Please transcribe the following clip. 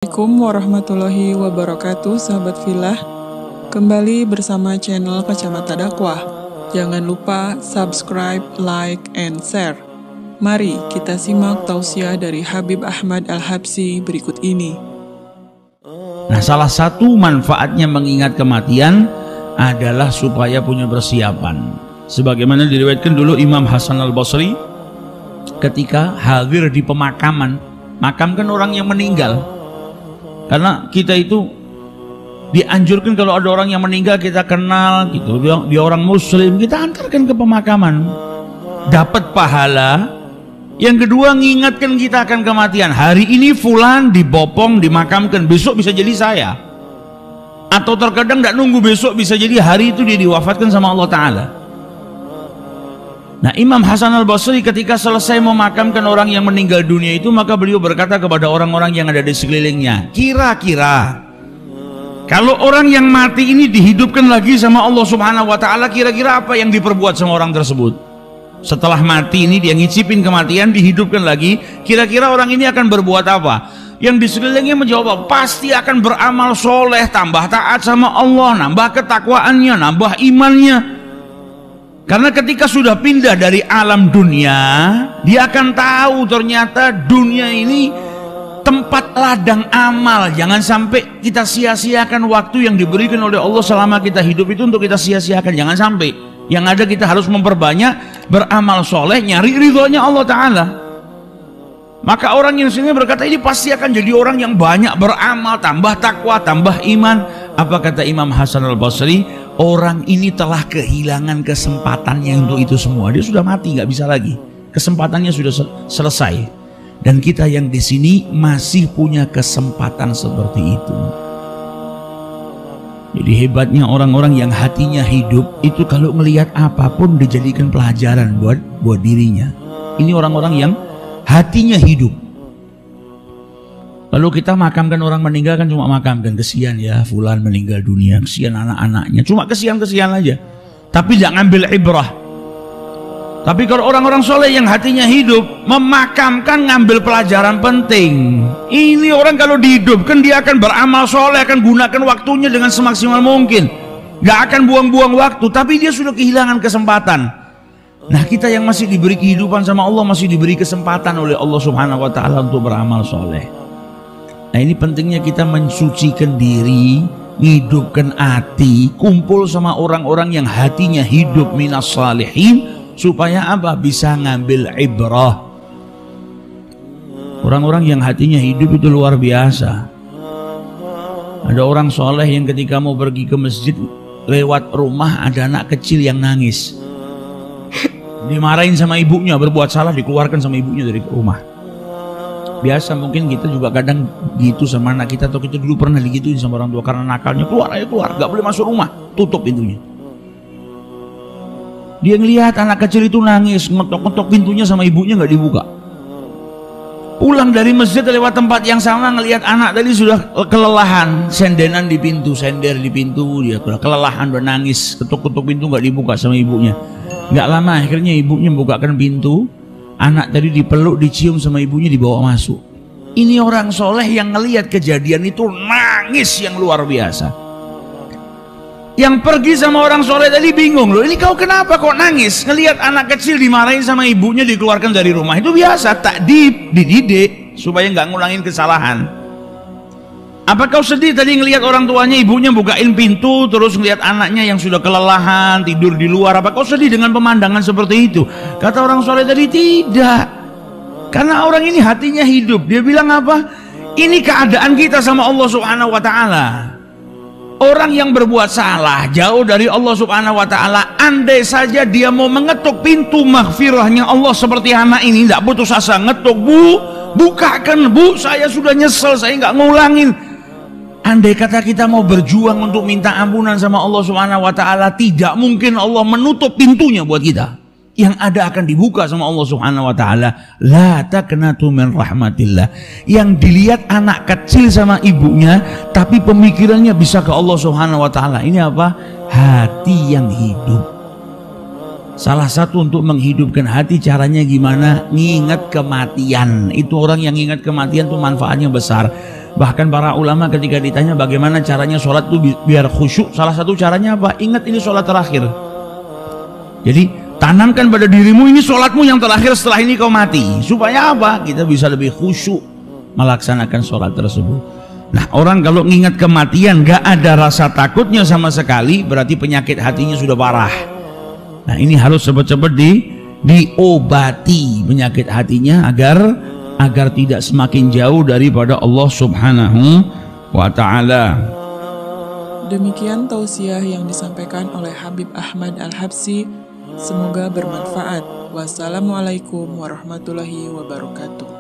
Assalamualaikum warahmatullahi wabarakatuh, sahabat Filah. Kembali bersama channel Kacamata Dakwah. Jangan lupa subscribe, like, and share. Mari kita simak tausiah dari Habib Ahmad Al-Habsyi berikut ini. Nah, salah satu manfaatnya mengingat kematian adalah supaya punya persiapan. Sebagaimana diriwayatkan dulu Imam Hasan Al-Basri ketika hadir di pemakaman, makamkan orang yang meninggal. Karena kita itu dianjurkan kalau ada orang yang meninggal kita kenal gitu, dia orang muslim, kita antarkan ke pemakaman, dapat pahala. Yang kedua, ngingatkan kita akan kematian. Hari ini fulan dibopong, dimakamkan, besok bisa jadi saya. Atau terkadang tidak nunggu besok, bisa jadi hari itu dia diwafatkan sama Allah Ta'ala. Nah, Imam Hasan Al-Basri ketika selesai memakamkan orang yang meninggal dunia itu, maka beliau berkata kepada orang-orang yang ada di sekelilingnya, kira-kira kalau orang yang mati ini dihidupkan lagi sama Allah Subhanahu wa Ta'ala, kira-kira apa yang diperbuat sama orang tersebut? Setelah mati ini dia ngicipin kematian, dihidupkan lagi, kira-kira orang ini akan berbuat apa? Yang di sekelilingnya menjawab, pasti akan beramal soleh, tambah taat sama Allah, nambah ketakwaannya, nambah imannya. Karena ketika sudah pindah dari alam dunia, dia akan tahu ternyata dunia ini tempat ladang amal. Jangan sampai kita sia-siakan waktu yang diberikan oleh Allah selama kita hidup itu untuk kita sia-siakan. Jangan sampai. Yang ada kita harus memperbanyak beramal soleh, nyari ridhonya Allah Ta'ala. Maka orang yang sini berkata, ini pasti akan jadi orang yang banyak beramal, tambah takwa, tambah iman. Apa kata Imam Hasan Al-Basri? Orang ini telah kehilangan kesempatannya untuk itu semua. Dia sudah mati, nggak bisa lagi. Kesempatannya sudah selesai. Dan kita yang di sini masih punya kesempatan seperti itu. Jadi hebatnya orang-orang yang hatinya hidup itu kalau melihat apapun dijadikan pelajaran buat dirinya. Ini orang-orang yang hatinya hidup. Lalu kita makamkan orang meninggal kan cuma makamkan, kesian ya fulan meninggal dunia, kesian anak-anaknya, cuma kesian-kesian aja. Tapi tidak ngambil ibrah. Tapi kalau orang-orang soleh yang hatinya hidup, memakamkan, ngambil pelajaran penting. Ini orang kalau dihidupkan dia akan beramal soleh, akan gunakan waktunya dengan semaksimal mungkin, gak akan buang-buang waktu. Tapi dia sudah kehilangan kesempatan. Nah, kita yang masih diberi kehidupan sama Allah, masih diberi kesempatan oleh Allah Subhanahu wa Ta'ala untuk beramal soleh. Nah, ini pentingnya kita mensucikan diri, menghidupkan hati, kumpul sama orang-orang yang hatinya hidup minas salihin, supaya apa? Bisa ngambil ibrah. Orang-orang yang hatinya hidup itu luar biasa. Ada orang soleh yang ketika mau pergi ke masjid, lewat rumah ada anak kecil yang nangis. Dimarahin sama ibunya, berbuat salah dikeluarkan sama ibunya dari rumah. Biasa mungkin kita juga kadang gitu sama anak kita, atau kita dulu pernah digituin sama orang tua karena nakalnya, keluar aja keluar, gak boleh masuk rumah, tutup pintunya. Dia ngelihat anak kecil itu nangis, ngetok-ngetok pintunya sama ibunya nggak dibuka. Pulang dari masjid lewat tempat yang sama, ngelihat anak tadi sudah kelelahan, sendenan di pintu, sender di pintu, dia kelelahan, udah nangis, ketuk-ketuk pintu nggak dibuka sama ibunya. Nggak lama akhirnya ibunya membukakan pintu, anak tadi dipeluk, dicium sama ibunya, dibawa masuk. Ini orang soleh yang ngelihat kejadian itu nangis yang luar biasa. Yang pergi sama orang soleh tadi bingung, loh ini kau kenapa kok nangis? Ngelihat anak kecil dimarahin sama ibunya, dikeluarkan dari rumah. Itu biasa, takdib, dididik supaya nggak ngulangin kesalahan. Apa kau sedih tadi ngelihat orang tuanya, ibunya bukain pintu, terus ngelihat anaknya yang sudah kelelahan tidur di luar? Apa kau sedih dengan pemandangan seperti itu? Kata orang soleh tadi, tidak. Karena orang ini hatinya hidup. Dia bilang apa? Ini keadaan kita sama Allah Subhanahu wa Ta'ala. Orang yang berbuat salah jauh dari Allah Subhanahu wa Ta'ala, andai saja dia mau mengetuk pintu maghfirahnya Allah seperti anak ini, tidak putus asa, ngetuk, bu, bukakan bu, saya sudah nyesel, saya nggak ngulangin. Andai kata kita mau berjuang untuk minta ampunan sama Allah Subhanahu wa Ta'ala, tidak mungkin Allah menutup pintunya buat kita. Yang ada akan dibuka sama Allah Subhanahu wa Ta'ala. La taqnatu min rahmatillah. Yang dilihat anak kecil sama ibunya, tapi pemikirannya bisa ke Allah Subhanahu wa Ta'ala. Ini apa? Hati yang hidup. Salah satu untuk menghidupkan hati caranya gimana? Ngingat kematian. Itu orang yang ingat kematian tuh manfaatnya besar. Bahkan para ulama ketika ditanya bagaimana caranya sholat tuh biar khusyuk, salah satu caranya apa? Ingat ini sholat terakhir. Jadi tanamkan pada dirimu ini sholatmu yang terakhir, setelah ini kau mati. Supaya apa? Kita bisa lebih khusyuk melaksanakan sholat tersebut. Nah, orang kalau ngingat kematian gak ada rasa takutnya sama sekali, berarti penyakit hatinya sudah parah. Nah, ini harus cepat-cepat diobati penyakit hatinya agar tidak semakin jauh daripada Allah Subhanahu wa ta'ala. Demikian tausiah yang disampaikan oleh Habib Ahmad Al-Habsyi. Semoga bermanfaat. Wassalamualaikum warahmatullahi wabarakatuh.